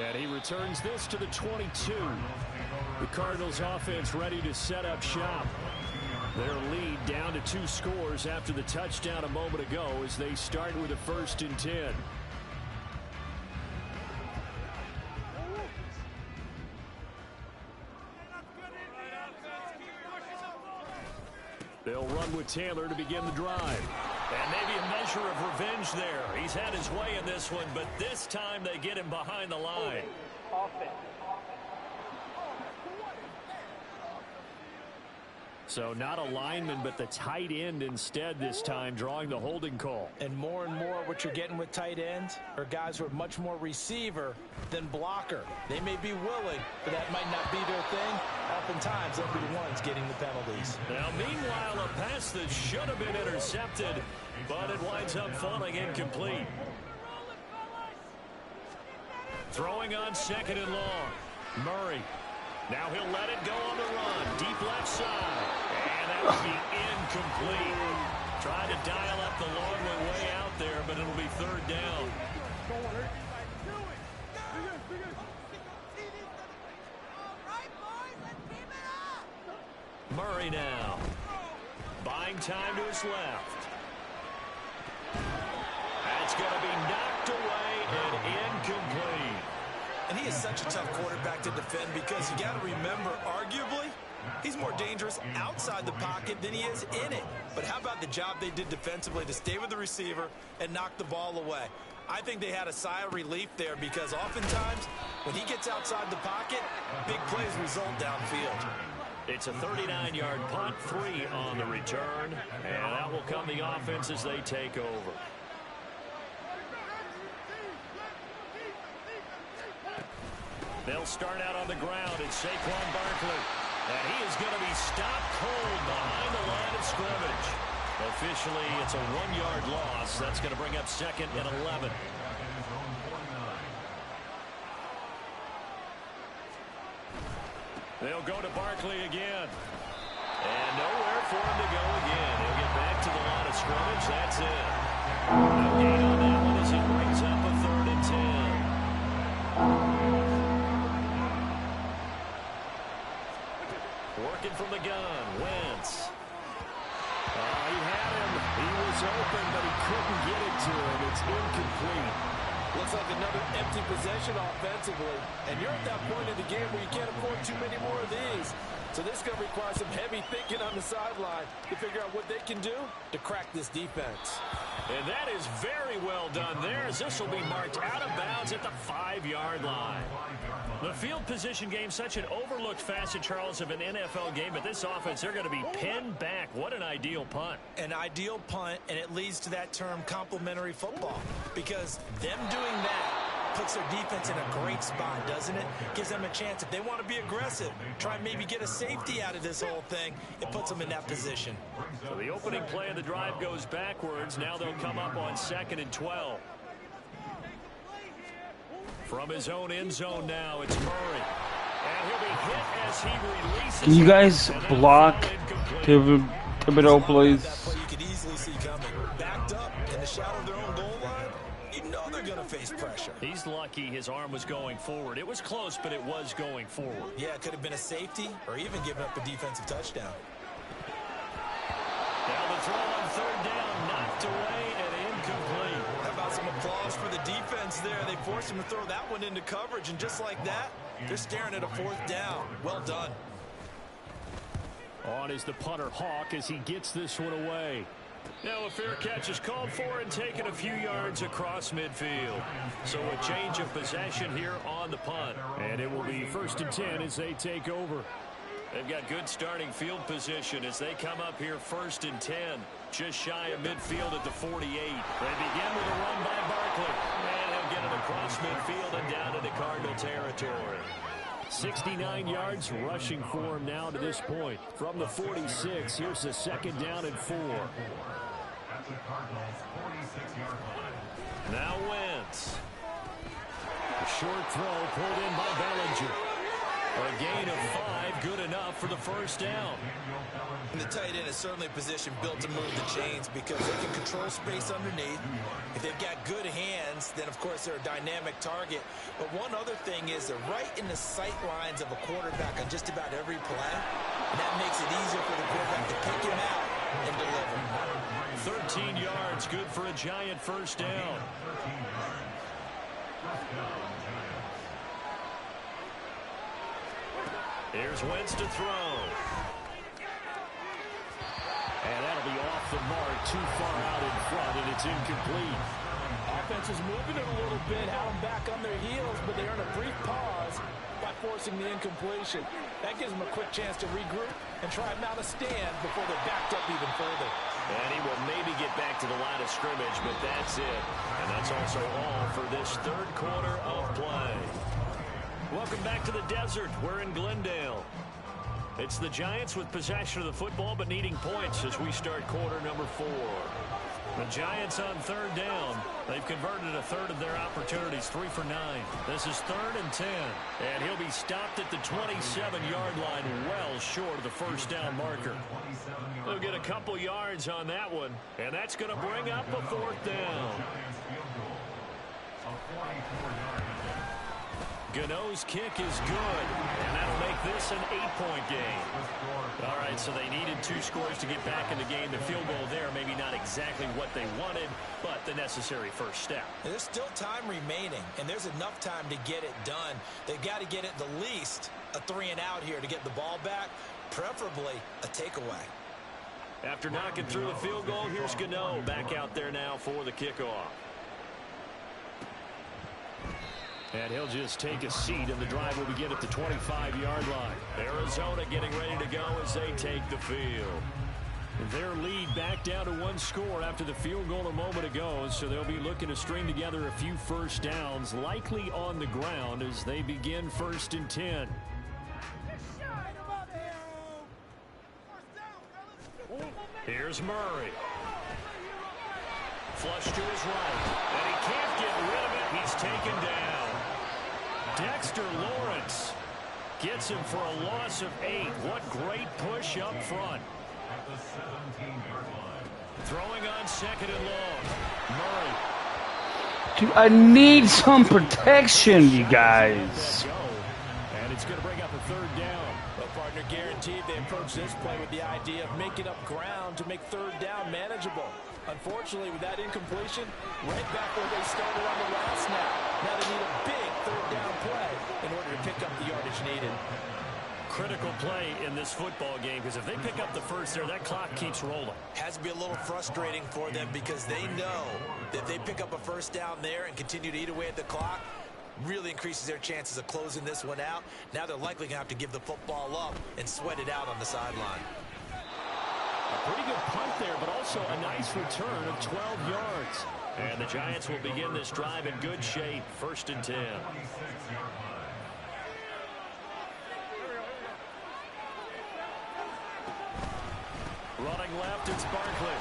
And he returns this to the 22. The Cardinals offense ready to set up shop. Their lead down to 2 scores after the touchdown a moment ago as they start with a 1st and 10. They'll run with Taylor to begin the drive. And maybe a measure of revenge there. He's had his way in this one, but this time they get him behind the line. So not a lineman, but the tight end instead this time, drawing the holding call. And more what you're getting with tight ends are guys who are much more receiver than blocker. They may be willing, but that might not be their thing. Oftentimes, they'll be the ones getting the penalties. Now, meanwhile, a pass that should have been intercepted, but it winds up falling incomplete. Throwing on 2nd and long. Murray. Now he'll let it go on the run. Deep left side. And that will be incomplete. Trying to dial up the long one way out there, but it'll be 3rd down. Murray now. Buying time to his left. That's going to be knocked away and incomplete. And he is such a tough quarterback to defend because you got to remember, arguably, he's more dangerous outside the pocket than he is in it. But how about the job they did defensively to stay with the receiver and knock the ball away? I think they had a sigh of relief there because oftentimes when he gets outside the pocket, big plays result downfield. It's a 39-yard punt, 3 on the return, and that will come the offense as they take over. They'll start out on the ground. It's Saquon Barkley. And he is going to be stopped cold behind the line of scrimmage. Officially, it's a 1-yard loss. That's going to bring up 2nd and 11. They'll go to Barkley again. And nowhere for him to go again. He'll get back to the line of scrimmage. That's it. No gain on that one as he brings up a 3rd and 10. Working from the gun, Wentz. He had him. He was open, but he couldn't get it to him. It's incomplete. Looks like another empty possession offensively. And you're at that point in the game where you can't afford too many more of these. So this is going to require some heavy thinking on the sideline to figure out what they can do to crack this defense. And that is very well done there, as this will be marked out of bounds at the 5-yard line. The field position game, such an overlooked facet, Charles, of an NFL game, but this offense, they're going to be pinned back. What an ideal punt. An ideal punt, and it leads to that term complementary football, because them doing that puts their defense in a great spot, doesn't it? Gives them a chance. If they want to be aggressive, try and maybe get a safety out of this whole thing, it puts them in that position. So the opening play of the drive goes backwards. Now they'll come up on 2nd and 12. From his own end zone now, it's Murray. And he'll be hit as he releases. Can you guys block Thibodeau, please? That play you could easily see coming. Backed up in the shadow of their own goal line, you know they're going to face pressure. He's just lucky his arm was going forward. It was close, but it was going forward. Yeah, it could have been a safety or even given up a defensive touchdown. Now the throw on third down, knocked away and incomplete. How about some applause for the defense there? They forced him to throw that one into coverage, and just like that, they're staring at a fourth down. Well done. On is the punter Hawk as he gets this one away. Now a fair catch is called for and taken a few yards across midfield. So a change of possession here on the punt. And it will be 1st and 10 as they take over. They've got good starting field position as they come up here 1st and 10. Just shy of midfield at the 48. They begin with a run by Barkley. And he'll get it across midfield and down into Cardinal territory. 69 yards rushing for him now to this point. From the 46, here's the 2nd down and 4. Now Wentz. A short throw pulled in by Bellinger. A gain of 5, good enough for the 1st down. And the tight end is certainly a position built to move the chains because they can control space underneath. If they've got good hands, then of course they're a dynamic target. But one other thing is they're right in the sight lines of a quarterback on just about every play. And that makes it easier for the quarterback to pick him out and deliver. 13 yards, good for a giant 1st down. Here's Wentz to throw. And that'll be off the mark, too far out in front, and it's incomplete. Offense is moving it a little bit, had them back on their heels, but they earn a brief pause by forcing the incompletion. That gives them a quick chance to regroup and try and mount a stand before they're backed up even further. And he will maybe get back to the line of scrimmage, but that's it. And that's also all for this 3rd quarter of play. Welcome back to the desert. We're in Glendale. It's the Giants with possession of the football but needing points as we start quarter number 4. The Giants on 3rd down. They've converted a 1/3 of their opportunities, 3 for 9. This is 3rd and 10. And he'll be stopped at the 27-yard line, well short of the 1st down marker. They'll get a couple yards on that one, and that's going to bring up a 4th down. Gano's kick is good, and that'll make this an 8-point game. All right, so they needed 2 scores to get back in the game. The field goal there, maybe not exactly what they wanted, but the necessary 1st step. There's still time remaining, and there's enough time to get it done. They've got to get at the least a 3-and-out here to get the ball back, preferably a takeaway. After knocking through the field goal, here's Gano back out there now for the kickoff. And he'll just take a seat, and the drive will begin at the 25-yard line. Arizona getting ready to go as they take the field. Their lead back down to 1 score after the field goal a moment ago, so they'll be looking to string together a few 1st downs, likely on the ground as they begin 1st and 10. Here's Murray. Flush to his right, and he can't get rid of it. He's taken down. Dexter Lawrence gets him for a loss of 8. What great push up front. Throwing on 2nd and long. Murray. Dude, I need some protection, you guys. And it's going to bring up a 3rd down. Well, partner, guaranteed they approach this play with the idea of making up ground to make 3rd down manageable. Unfortunately, with that incompletion, right back where they started on the last snap. Now they need a big 3rd down play in order to pick up the yardage needed. Critical play in this football game because if they pick up the 1st there, that clock keeps rolling. Has to be a little frustrating for them because they know that if they pick up a 1st down there and continue to eat away at the clock, really increases their chances of closing this one out. Now they're likely going to have to give the football up and sweat it out on the sideline. A pretty good punt there, but also a nice return of 12 yards. And the Giants will begin this drive in good shape, 1st and 10. Running left, it's Barkley.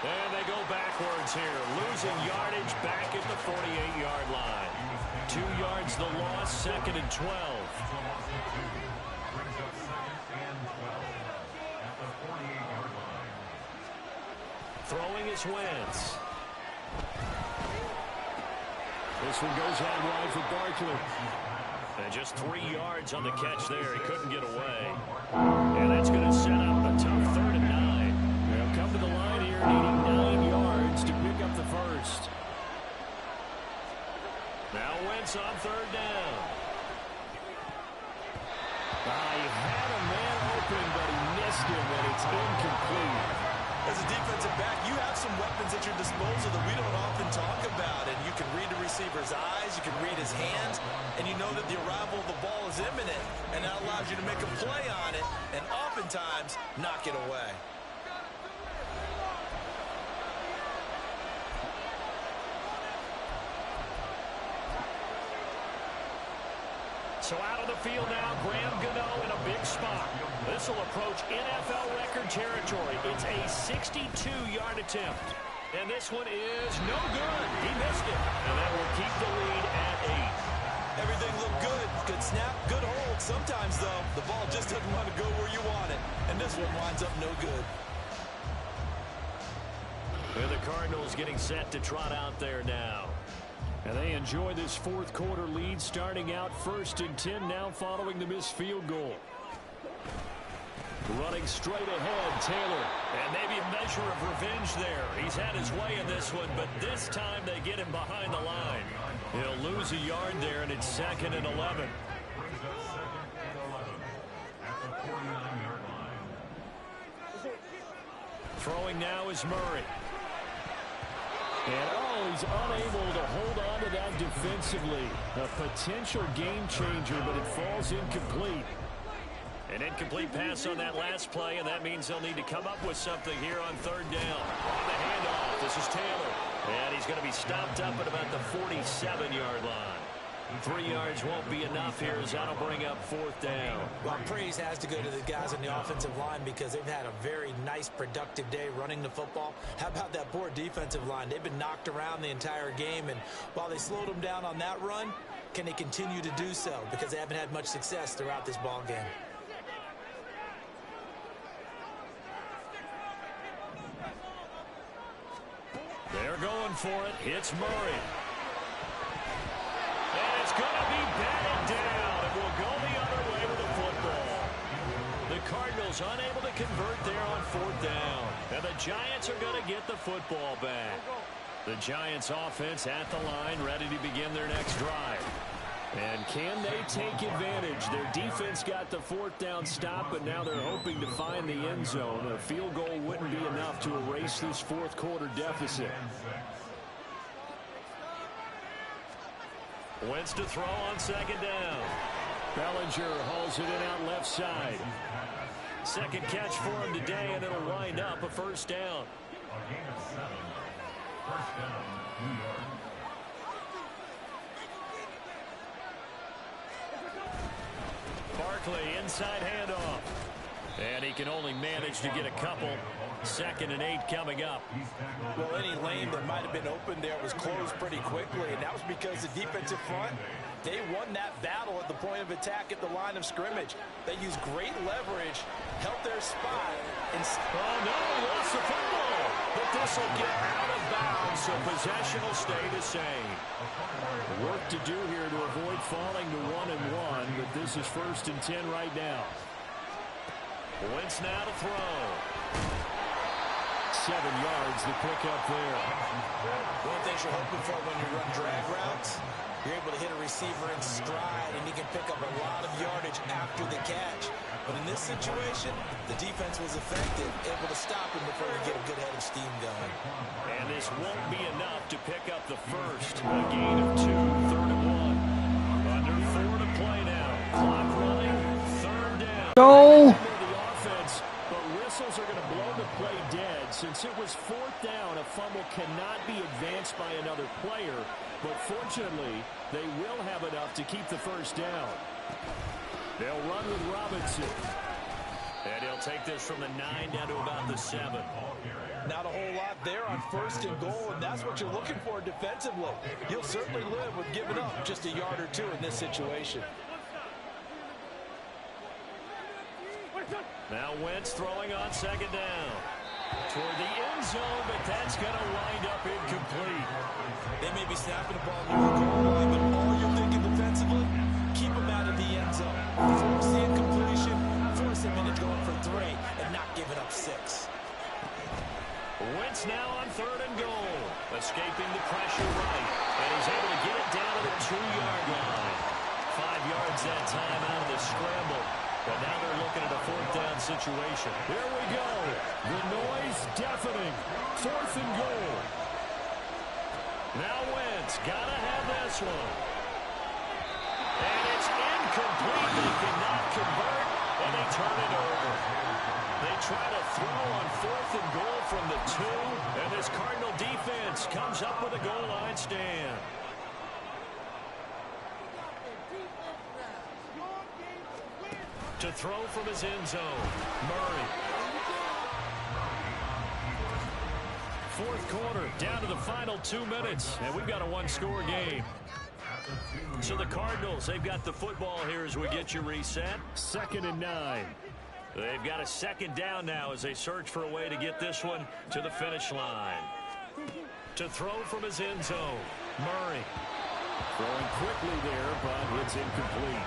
And they go backwards here, losing yardage back at the 48-yard line. 2 yards the loss, 2nd and 12. Throwing is Wentz. This one goes out wide for Barkley. And just 3 yards on the catch there. He couldn't get away. And that's going to set up a tough 3rd and 9. They'll come to the line here needing 9 yards to pick up the first. Now Wentz on 3rd down. He had a man open, but he missed him, and it's incomplete. As a defensive back, you have some weapons at your disposal that we don't often talk about. And you can read the receiver's eyes, you can read his hands, and you know that the arrival of the ball is imminent. And that allows you to make a play on it and oftentimes knock it away. So out of the field now, Graham Gano in a big spot. This will approach NFL record territory. It's a 62-yard attempt. And this one is no good. He missed it. And that will keep the lead at 8. Everything looked good. Good snap, good hold. Sometimes, though, the ball just doesn't want to go where you want it. And this one winds up no good. And the Cardinals getting set to trot out there now. And they enjoy this 4th quarter lead, starting out 1st and 10 now following the missed field goal. Running straight ahead, Taylor. And maybe a measure of revenge there. He's had his way in this one, but this time they get him behind the line. He'll lose a yard there, and it's 2nd and 11. Throwing now is Murray. And, he's unable to hold on to that defensively. A potential game changer, but it falls incomplete. An incomplete pass on that last play, and that means they'll need to come up with something here on 3rd down. On the handoff, this is Taylor. And he's going to be stopped up at about the 47-yard line. 3 yards won't be enough here as that'll bring up 4th down. Well, praise has to go to the guys on the offensive line because they've had a very nice, productive day running the football. How about that poor defensive line? They've been knocked around the entire game, and while they slowed them down on that run, can they continue to do so? Because they haven't had much success throughout this ball game. They're going for it. It's Murray. And it's going to be batted down. It will go the other way with the football. The Cardinals unable to convert there on 4th down. And the Giants are going to get the football back. The Giants offense at the line, ready to begin their next drive. And can they take advantage? Their defense got the 4th down stop, but now they're hoping to find the end zone. A field goal wouldn't be enough to erase this 4th quarter deficit. Wentz to throw on 2nd down. Bellinger hauls it in out left side. 2nd catch for him today, and it'll wind up a 1st down. Barkley inside handoff. And he can only manage to get a couple. 2nd and 8 coming up. Well, any lane that might have been open there was closed pretty quickly, and that was because the defensive front, they won that battle at the point of attack at the line of scrimmage. They used great leverage, held their spot. And oh, no, he lost the football. But this will get out of bounds, so possession will stay the same. Work to do here to avoid falling to 1-1, but this is 1st and 10 right now. Wentz now to throw. 7 yards the pickup there. One of the things you're hoping for when you run drag routes, you're able to hit a receiver in stride, and he can pick up a lot of yardage after the catch. But in this situation, the defense was effective, able to stop him before he get a good head of steam going. And this won't be enough to pick up the first. A gain of 2, 3rd and 1. Under 4 to play now. Clock running, 3rd down. Go! But whistles are going to blow the play dead. Since it was 4th down, a fumble cannot be advanced by another player. But fortunately, they will have enough to keep the 1st down. They'll run with Robinson. And he'll take this from the 9 down to about the 7. Not a whole lot there on 1st and goal, and that's what you're looking for defensively. You'll certainly live with giving up just a yard or 2 in this situation. Now Wentz throwing on 2nd down. Toward the end zone, but that's going to wind up incomplete. They may be snapping the ball near the goal line, but all you're thinking defensively, keep them out of the end zone. Force the incompletion, force him into going for 3 and not giving up 6. Wentz now on 3rd and goal. Escaping the pressure right. And he's able to get it down to the 2-yard line. 5 yards that time out of the scramble. But now they're looking at a 4th down situation. Here we go. The noise deafening. 4th and goal. Now Wentz got to have this one. And it's incomplete. They cannot convert, and they turn it over. They try to throw on 4th and goal from the 2, and this Cardinal defense comes up with a goal line stand. To throw from his end zone, Murray. 4th quarter, down to the final 2 minutes, and we've got a 1-score game. So the Cardinals, they've got the football here as we get you reset. 2nd and 9. They've got a 2nd down now as they search for a way to get this one to the finish line. To throw from his end zone, Murray. Throwing quickly there, but it's incomplete.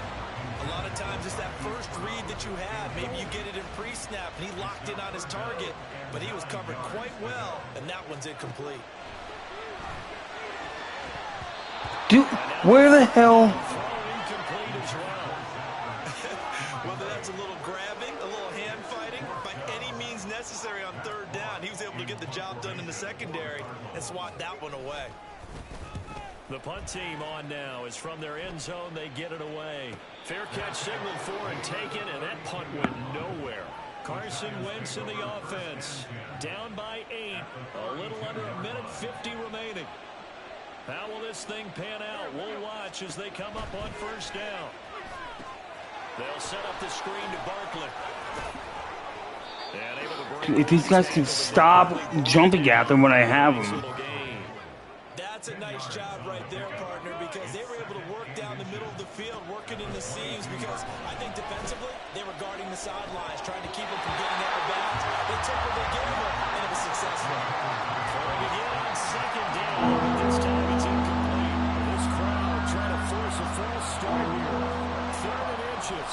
A lot of times it's that first read that you have. Maybe you get it in pre-snap, and he locked in on his target, but he was covered quite well, and that one's incomplete. Dude, where the hell? Incomplete as well. Whether that's a little grabbing, a little hand fighting, by any means necessary on 3rd down, he was able to get the job done in the secondary and swat that one away. The punt team on now is from their end zone. They get it away. Fair catch signaled for and taken, and that punt went nowhere. Carson Wentz in the offense. Down by 8. A little under a minute 50 remaining. How will this thing pan out? We'll watch as they come up on 1st down. They'll set up the screen to Barkley. And able to break If these guys can stop jumping at them when I have them. That's a nice job right there, partner, because they were able to work down the middle of the field, working in the seams, because I think defensively they were guarding the sidelines, trying to keep them from getting out of bounds. They took what they gave them, and it was successful. Throwing again on 2nd down, but this time it's incomplete. This crowd trying to force a false start here. 3rd and inches.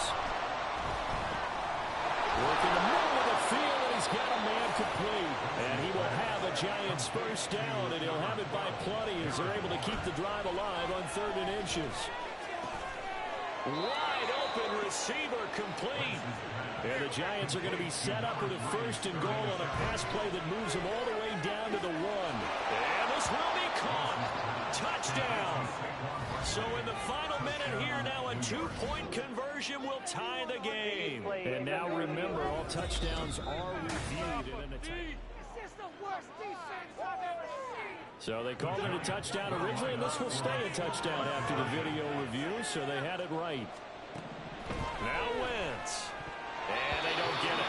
Working the middle of the field, and he's got a man complete. And he will have a Giants 1st down, and he'll have it by plenty as they're able to keep the drive alive on 3rd and inches. Wide open receiver complete. And the Giants are going to be set up with a 1st and goal on a pass play that moves them all the way down to the 1. And this will be caught. Touchdown. So in the final minute here now, a 2-point conversion will tie the game. And now remember, all touchdowns are reviewed in an attack. So they called it a touchdown originally, and this will stay a touchdown after the video review, so they had it right. Now Wentz. And they don't get it.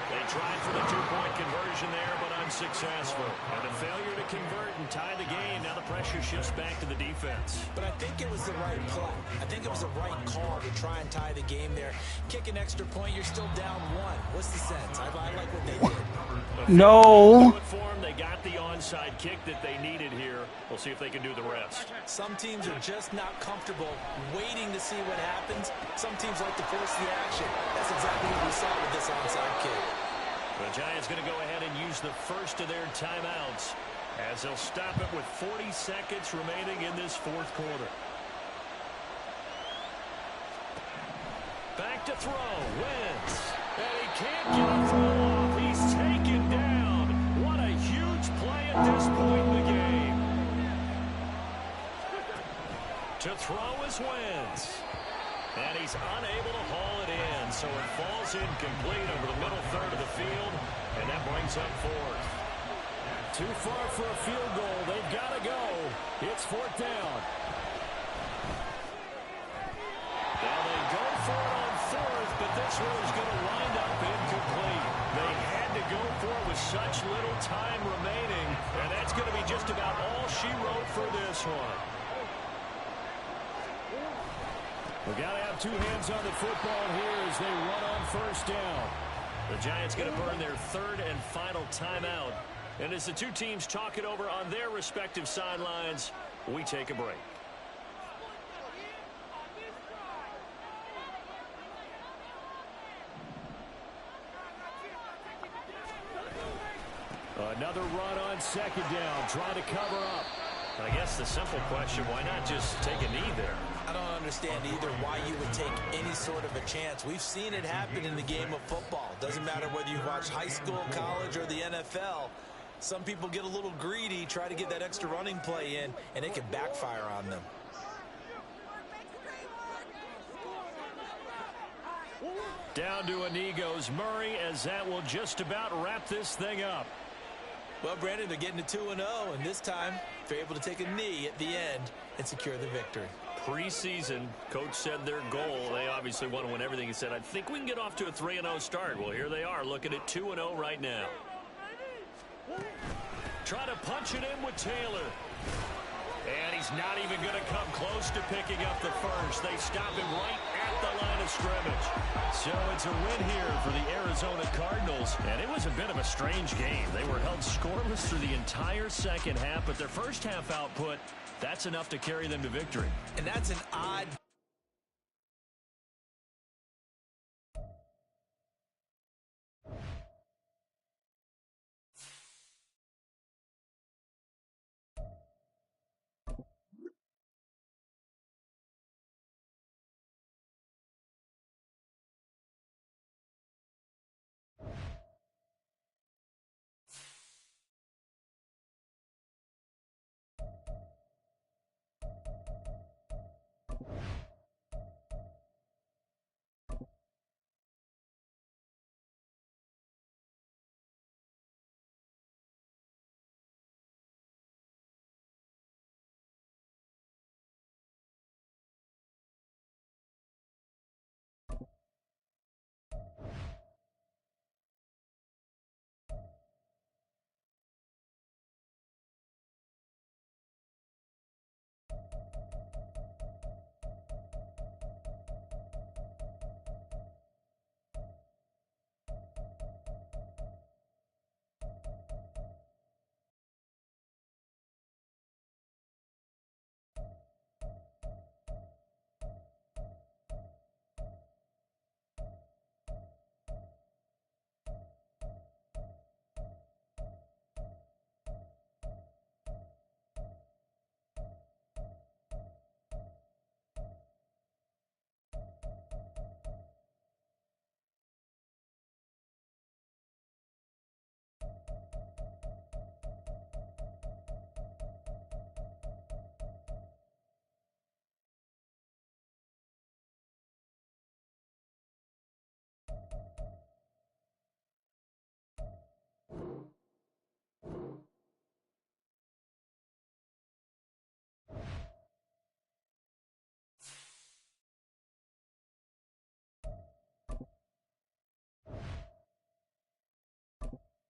They tried for the 2-point conversion there, but unsuccessful. And a failure to convert and tie the game. Now the pressure shifts back to the defense. But I think it was the right play. I think it was the right call to try and tie the game there. Kick an extra point, you're still down 1. What's the sense? I like what they did. No. They got the onside kick that they needed here. We'll see if they can do the rest. Some teams are just not comfortable waiting to see what happens. Some teams like to force the action. That's exactly what we saw with this onside kick. The Giants going to go ahead and use the first of their timeouts as they'll stop it with 40 seconds remaining in this 4th quarter. Back to throw. Wentz. And he can't get a throw off. He's taken down. What a huge play at this point in the game. To throw is Wentz. And he's unable to haul it in, so it falls incomplete over the middle 3rd of the field, and that brings up 4th. Too far for a field goal. They've got to go. It's 4th down. Now they go for it on 4th, but this one is going to wind up incomplete. They had to go for it with such little time remaining, and that's going to be just about all she wrote for this one. We've got to have 2 hands on the football here as they run on 1st down. The Giants going to burn their third and final timeout. And as the two teams talk it over on their respective sidelines, we take a break. Another run on second down, trying to cover up. I guess the simple question, why not just take a knee there? I don't understand either why you would take any sort of a chance. We've seen it happen in the game of football. Doesn't matter whether you watch high school, college, or the NFL. Some people get a little greedy, try to get that extra running play in, and it can backfire on them. Down to a knee goes Murray, as that will just about wrap this thing up. Well, Brandon, they're getting to 2-0, and this time they're able to take a knee at the end and secure the victory. Preseason, coach said their goal, they obviously want to win everything. He said, I think we can get off to a 3-0 start. Well, here they are, looking at 2-0 right now. Try to punch it in with Taylor. And he's not even going to come close to picking up the first. They stop him right at the line of scrimmage. So it's a win here for the Arizona Cardinals. And it was a bit of a strange game. They were held scoreless through the entire second half, but their first half output, that's enough to carry them to victory. And that's an odd...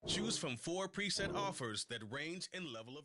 Choose from 4 preset offers that range in level of...